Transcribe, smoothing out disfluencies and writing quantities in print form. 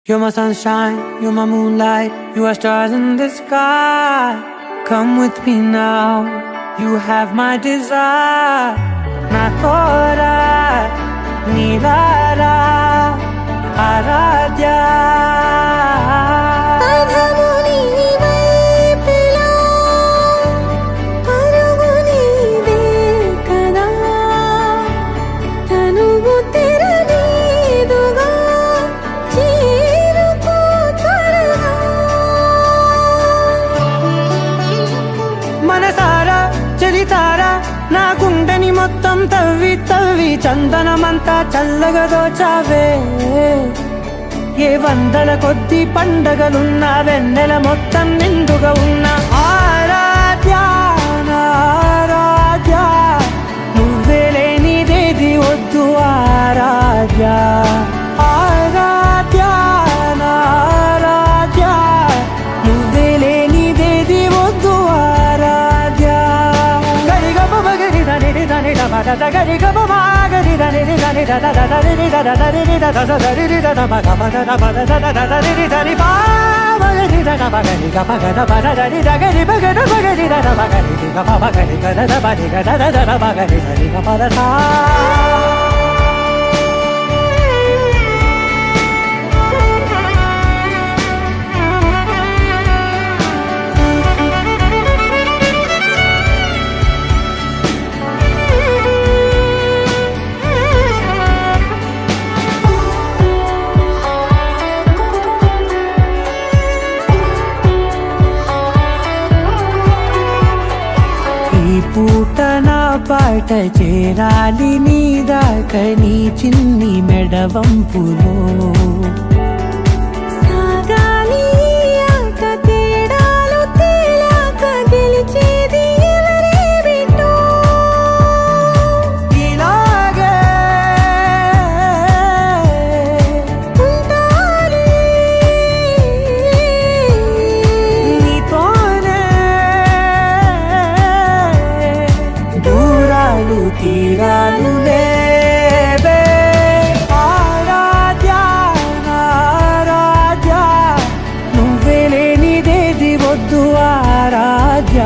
You're my sunshine, you're my moonlight, you are stars in the sky. Come with me now, you have my desire. Na tora, nilara, aradhya. మనసారా చలితారా నా గుండెని మొత్తం తవ్వి తవ్వి చందనమంతా చల్లగా దోచావే. ఏ వందల కొద్ది పండగలున్నా వెన్నెల మొత్తం నిండుగా ఉన్న ఆరాధ్య నా ఆరాధ్య, నువ్వే లేనిదేది వద్దు ఆరాధ్య. ఆరాధ్య నా ఆరాధ్య, నువ్వే లేనిదేది వద్దు ఆరాధ్య. గరిగమ మగరి దని దని దమద గరిగమ మాగరి దని దని దద దరి దద దరి దద దరి దద మగ మద మద దద దరి దరి బా మగరి దద మగరి గమ గద మద దరి దగరి మగద మగరి దద మగరి గమ మగరి గద దద మగరి గద దద మగరి దరి గమ దద. పూట నా పాట చేరాలి నీ దాకా నీ చిన్ని మెడవంపులో. సాగాలి ఆట తేడాలు తేలాక గెలిచేది ఎవరే బిడ్డో. ఇలాగే ఉంటాలి నీతోనే దూరాలు తీరాలు లేవే. ఆరాధ్య నా ఆరాధ్య, నువ్వే లేనిదేది వద్దు ఆరాధ్య.